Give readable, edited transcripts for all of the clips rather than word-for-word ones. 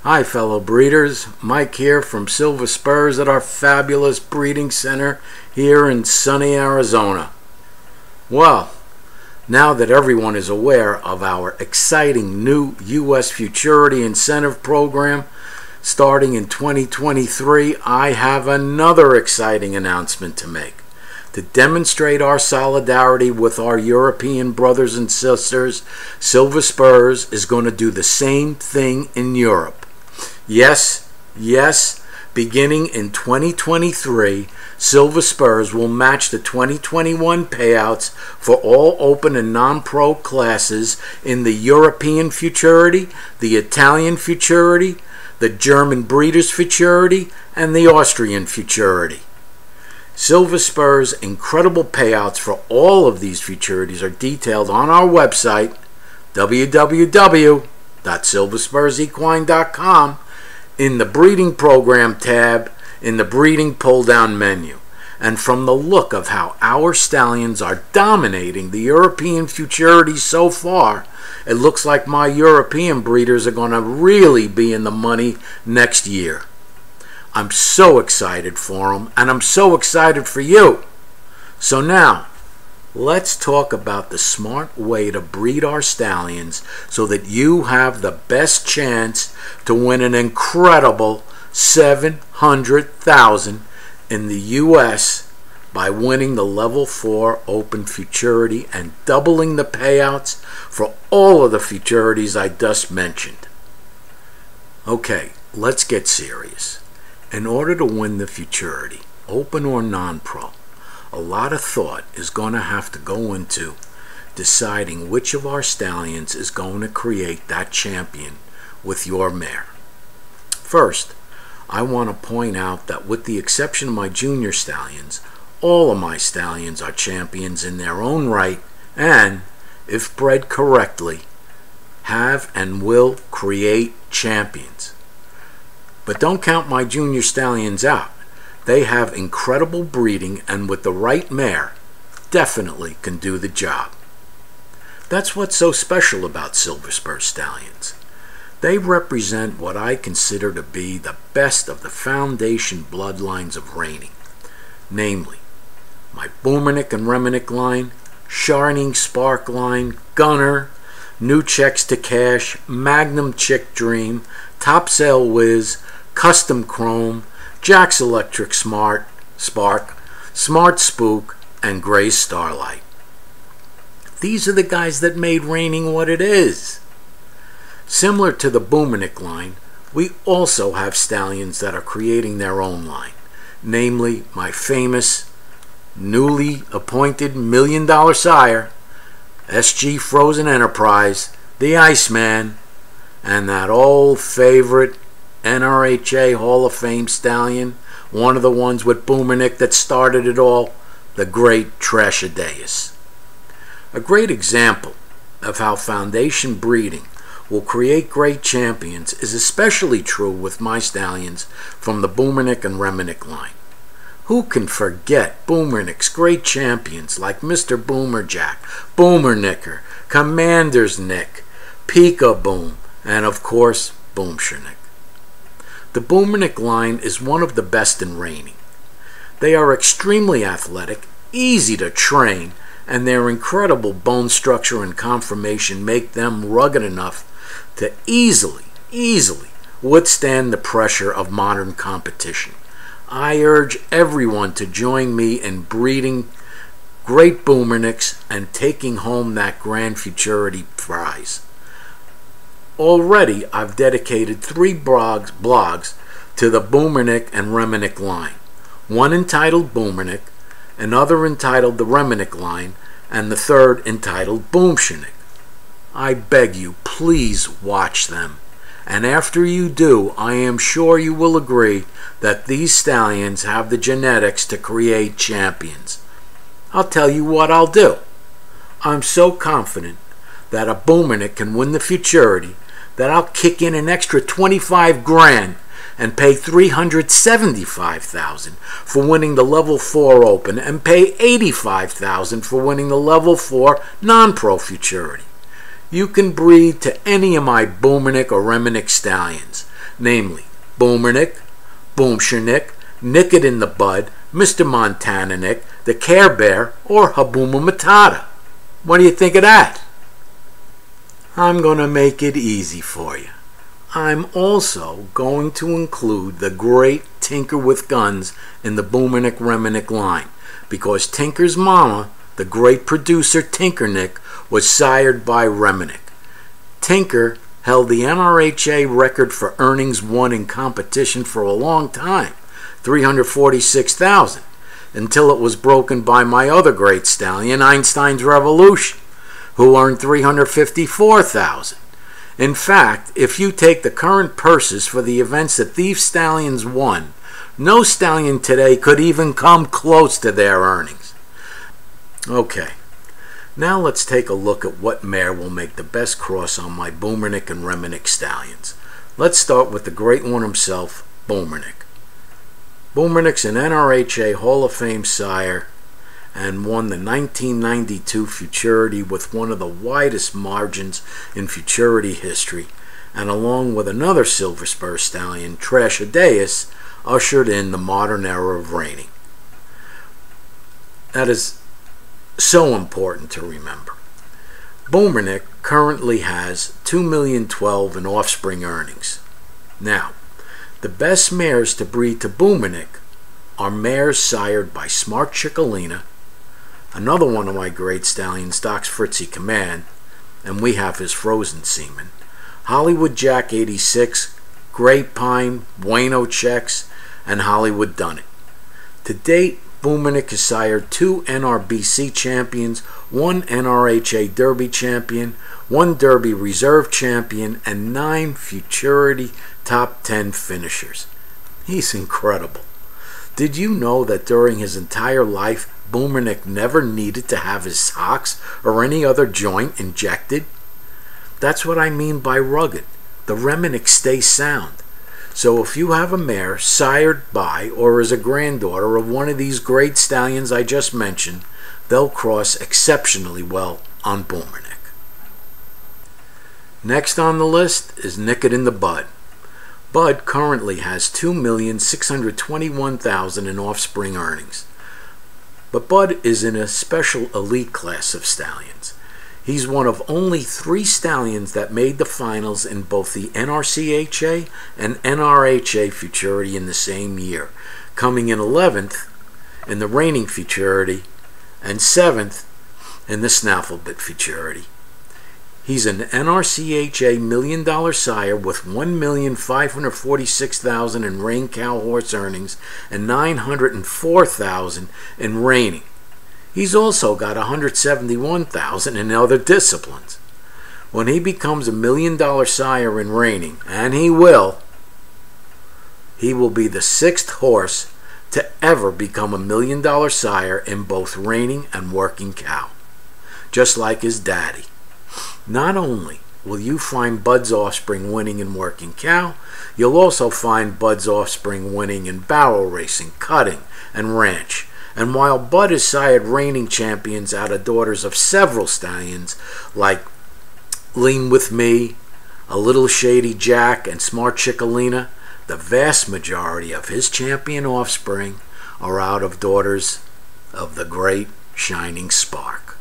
Hi fellow breeders, Mike here from Silver Spurs at our fabulous breeding center here in sunny Arizona. Well, now that everyone is aware of our exciting new U.S. Futurity incentive program starting in 2023, I have another exciting announcement to make. To demonstrate our solidarity with our European brothers and sisters, Silver Spurs is going to do the same thing in Europe. Yes, beginning in 2023, Silver Spurs will match the 2021 payouts for all open and non-pro classes in the European Futurity, the Italian Futurity, the German Breeders' Futurity, and the Austrian Futurity. Silver Spurs' incredible payouts for all of these futurities are detailed on our website, www.silverspursequine.com, in the Breeding Program tab in the Breeding pull-down menu. And from the look of how our stallions are dominating the European Futurities so far, it looks like my European breeders are going to really be in the money next year. I'm so excited for them, and I'm so excited for you. So now, let's talk about the smart way to breed our stallions so that you have the best chance to win an incredible $700,000 in the U.S. by winning the Level 4 Open Futurity and doubling the payouts for all of the futurities I just mentioned. Okay, let's get serious. In order to win the Futurity, open or non-pro, a lot of thought is going to have to go into deciding which of our stallions is going to create that champion with your mare. First, I want to point out that with the exception of my junior stallions, all of my stallions are champions in their own right and, if bred correctly, have and will create champions. But don't count my junior stallions out. They have incredible breeding and with the right mare, definitely can do the job. That's what's so special about Silver Spurs stallions. They represent what I consider to be the best of the foundation bloodlines of reining. Namely, my Boomernick and Reminic line, Shining Spark line, Gunner, New Checks to Cash, Magnum Chick Dream, Top Sail Whiz, Custom Chrome, Jack's Electric Spark, Smart Spook, and Gray Starlight. These are the guys that made reining what it is. Similar to the Boomernick line, we also have stallions that are creating their own line, namely my famous, newly appointed $1 million sire, SG Frozen Enterprise, the Iceman, and that old favorite NRHA Hall of Fame stallion, one of the ones with Boomernick that started it all, the great Trashadeus. A great example of how foundation breeding will create great champions is especially true with my stallions from the Boomernick and Reminic line. Who can forget Boomernick's great champions like Mr. Boomerjack, Boomernicker, Commander's Nick, Peek-a-Boom, and of course, Boomshernick. The Boomernick line is one of the best in reining. They are extremely athletic, easy to train, and their incredible bone structure and conformation make them rugged enough to easily withstand the pressure of modern competition. I urge everyone to join me in breeding great Boomernicks and taking home that Grand Futurity prize. Already, I've dedicated 3 blogs to the Boomernick and Reminic line. One entitled Boomernick, another entitled the Reminic line, and the third entitled Boomshernick. I beg you, please watch them. And after you do, I am sure you will agree that these stallions have the genetics to create champions. I'll tell you what I'll do. I'm so confident that a Boomernick can win the Futurity that I'll kick in an extra 25 grand and pay $375,000 for winning the Level 4 Open and pay $85,000 for winning the Level 4 Non-Pro Futurity. You can breed to any of my Boomernick or Reminic stallions. namely Boomernick, Boomshernick, Nick It in the Bud, Mr. Montana Nick, the Care Bear, or Habuma Matata. What do you think of that? I'm going to make it easy for you. I'm also going to include the great Tinker with Guns in the Boomernick Reminic line, because Tinker's mama, the great producer Tinkernick, was sired by Reminic. Tinker held the NRHA record for earnings won in competition for a long time, $346,000, until it was broken by my other great stallion, Einstein's Revolution, who earned $354,000. In fact, if you take the current purses for the events that these stallions won, no stallion today could even come close to their earnings. Okay, now let's take a look at what mare will make the best cross on my Boomernick and Reminic stallions. Let's start with the great one himself, Boomernick. Boomernick's an NRHA Hall of Fame sire and won the 1992 Futurity with one of the widest margins in Futurity history, and along with another Silver Spurs stallion, Trashadeus, ushered in the modern era of reining. That is so important to remember. Boomernick currently has $2,012,000 in offspring earnings. Now, the best mares to breed to Boomernick are mares sired by Smart Chickalina, another one of my great stallions, Doc's Fritzy Command, and we have his frozen semen, Hollywood Jack 86, Grapevine, Bueno Checks, and Hollywood Dunnett. To date, Boomernick has sired 2 NRBC champions, 1 NRHA Derby champion, 1 Derby Reserve champion, and 9 Futurity top 10 finishers. He's incredible. Did you know that during his entire life, Boomernick never needed to have his hocks or any other joint injected? That's what I mean by rugged. The Reminic stays sound. So if you have a mare sired by or is a granddaughter of one of these great stallions I just mentioned, they'll cross exceptionally well on Boomernick. Next on the list is Nick It in the Bud. Bud currently has $2,621,000 in offspring earnings. But Bud is in a special elite class of stallions. He's one of only 3 stallions that made the finals in both the NRCHA and NRHA Futurity in the same year, coming in 11th in the Reigning Futurity and 7th in the Snafflebit Futurity. He's an NRCHA $1 million sire with $1,546,000 in rein cow horse earnings and $904,000 in reining. He's also got $171,000 in other disciplines. When he becomes a $1 million sire in reining, and he will be the 6th horse to ever become a $1 million sire in both reining and working cow, just like his daddy. Not only will you find Bud's offspring winning in working cow, you'll also find Bud's offspring winning in barrel racing, cutting, and ranch. And while Bud has sired reigning champions out of daughters of several stallions like Lean With Me, A Little Shady Jack, and Smart Chickalina, the vast majority of his champion offspring are out of daughters of the great Shining Spark.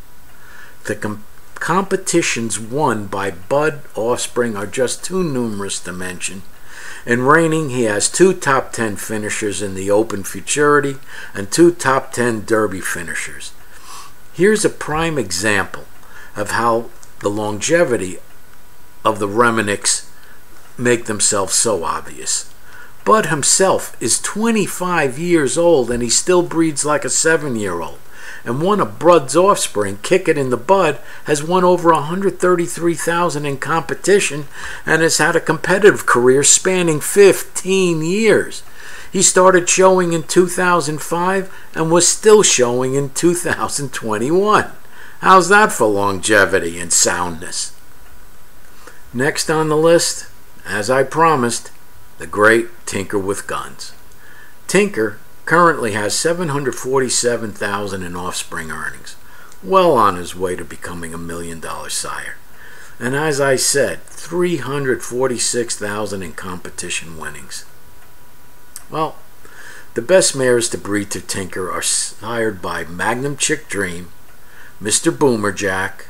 The competitions won by Bud offspring are just too numerous to mention. In reining, he has 2 top 10 finishers in the Open Futurity and 2 top 10 Derby finishers. Here's a prime example of how the longevity of the Reminics make themselves so obvious. Bud himself is 25 years old and he still breeds like a 7-year-old. And one of Bud's offspring, Kick It in the Bud, has won over $133,000 in competition and has had a competitive career spanning 15 years. He started showing in 2005 and was still showing in 2021. How's that for longevity and soundness? Next on the list, as I promised, the great Tinker with Guns. Tinker currently has $747,000 in offspring earnings, well on his way to becoming a $1 million sire. And as I said, 346,000 in competition winnings. Well, the best mares to breed to Tinker are sired by Magnum Chick Dream, Mr. Boomerjack,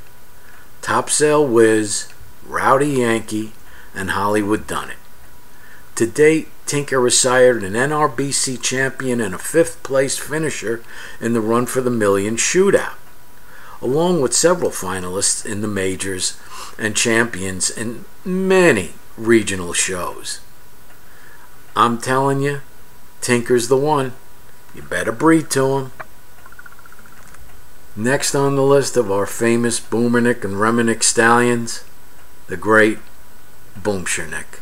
Topsail Whiz, Rowdy Yankee, and Hollywood Dunnett. To date, Tinker has sired an NRBC champion and a 5th place finisher in the Run for the Million shootout, along with several finalists in the majors and champions in many regional shows. I'm telling you, Tinker's the one. You better breed to him. Next on the list of our famous Reminic and Reminic Stallions, the great Boomshernick.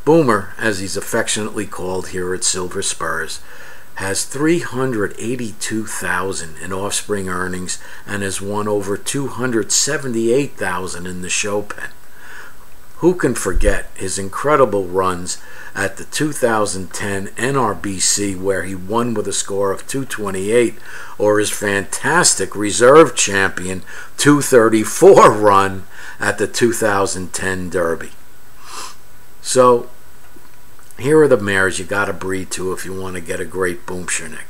Boomer, as he's affectionately called here at Silver Spurs, has 382,000 in offspring earnings and has won over 278,000 in the show pen. Who can forget his incredible runs at the 2010 NRBC, where he won with a score of 228, or his fantastic reserve champion 234 run at the 2010 Derby. So here are the mares you got to breed to if you want to get a great Boomshernick.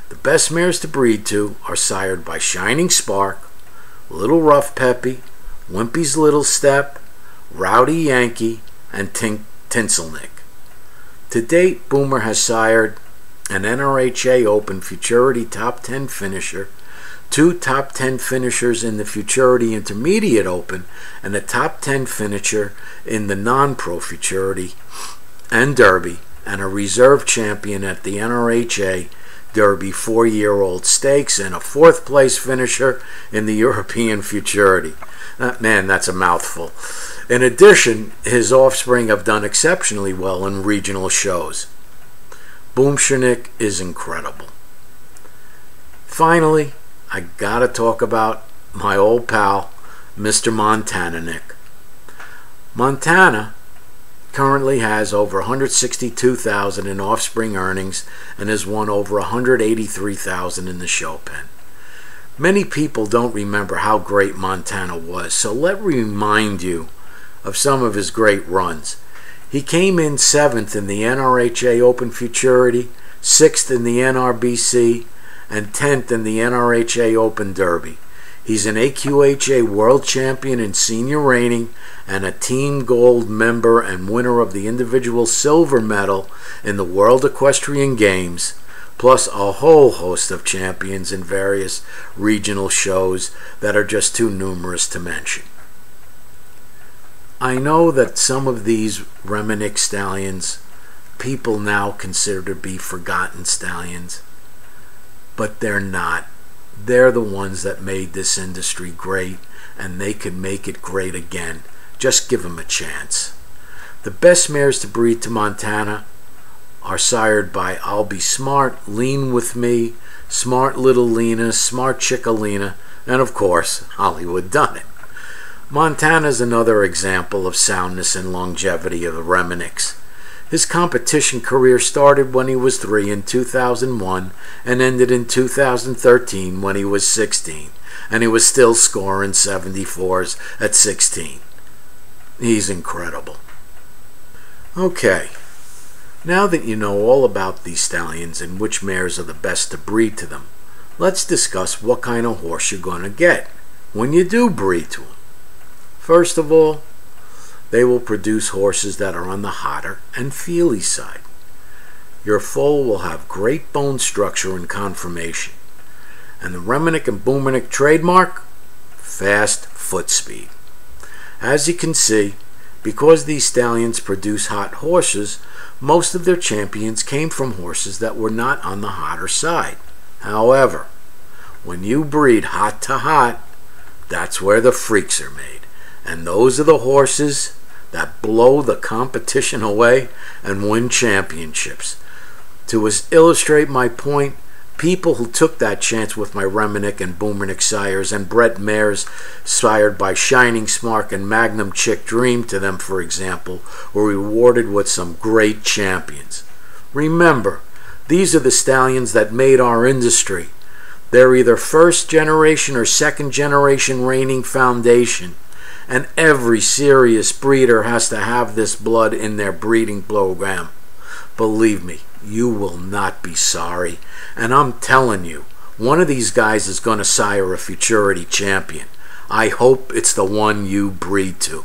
The best mares to breed to are sired by Shining Spark, Little Rough Peppy, Wimpy's Little Step, Rowdy Yankee, and Tinselnick. To date, Boomer has sired an NRHA Open Futurity Top 10 finisher, 2 Top 10 finishers in the Futurity Intermediate Open, and a Top 10 finisher in the Non-Pro Futurity and Derby, and a reserve champion at the NRHA Derby 4-year-old stakes, and a 4th place finisher in the European Futurity. Man, that's a mouthful. In addition, his offspring have done exceptionally well in regional shows. Boomshernick is incredible. Finally, I gotta talk about my old pal, Mr. Montana-nick. Montana currently has over 162,000 in offspring earnings and has won over 183,000 in the show pen. Many people don't remember how great Montana was, so let me remind you of some of his great runs. He came in 7th in the NRHA Open Futurity, 6th in the NRBC, and 10th in the NRHA Open Derby. He's an AQHA World Champion in Senior Reining and a Team Gold member and winner of the individual silver medal in the World Equestrian Games, plus a whole host of champions in various regional shows that are just too numerous to mention. I know that some of these Reminic stallions people now consider to be forgotten stallions, but they're not. They're the ones that made this industry great, and they could make it great again. Just give them a chance. The best mares to breed to Montana are sired by I'll Be Smart, Lean With Me, Smart Little Lena, Smart Chickalina, and of course, Hollywood Dunnett. Montana's another example of soundness and longevity of the Reminics. His competition career started when he was 3 in 2001 and ended in 2013 when he was 16, and he was still scoring 74s at 16. He's incredible. Okay, now that you know all about these stallions and which mares are the best to breed to them, let's discuss what kind of horse you're going to get when you do breed to them. First of all, they will produce horses that are on the hotter and feely side. Your foal will have great bone structure and conformation. And the Reminic and Boominic trademark? Fast foot speed. As you can see, because these stallions produce hot horses, most of their champions came from horses that were not on the hotter side. However, when you breed hot to hot, that's where the freaks are made. And those are the horses that blow the competition away and win championships. To illustrate my point, people who took that chance with my Reminic and Boominic sires and bred mares sired by Shining Spark and Magnum Chick Dream to them, for example, were rewarded with some great champions. Remember, these are the stallions that made our industry. They're either first generation or second generation reigning foundation, And every serious breeder has to have this blood in their breeding program. Believe me, you will not be sorry. And I'm telling you, one of these guys is going to sire a Futurity champion. I hope it's the one you breed to.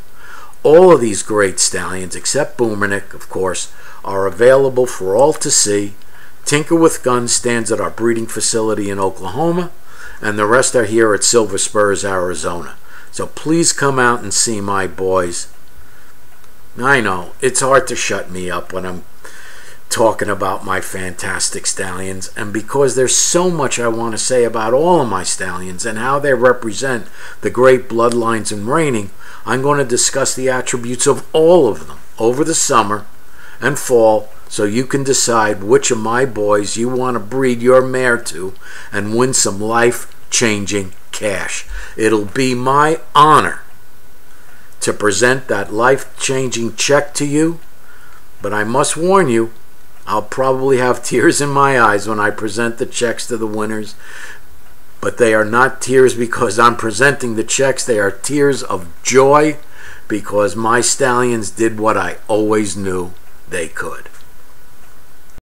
All of these great stallions, except Boomernick, of course, are available for all to see. Tinker with Guns stands at our breeding facility in Oklahoma, and the rest are here at Silver Spurs, Arizona. So please come out and see my boys. I know, it's hard to shut me up when I'm talking about my fantastic stallions, and because there's so much I want to say about all of my stallions and how they represent the great bloodlines in reining, I'm going to discuss the attributes of all of them over the summer and fall, so you can decide which of my boys you want to breed your mare to and win some life-changing cash. It'll be my honor to present that life-changing check to you, but I must warn you, I'll probably have tears in my eyes when I present the checks to the winners, but they are not tears because I'm presenting the checks. They are tears of joy because my stallions did what I always knew they could.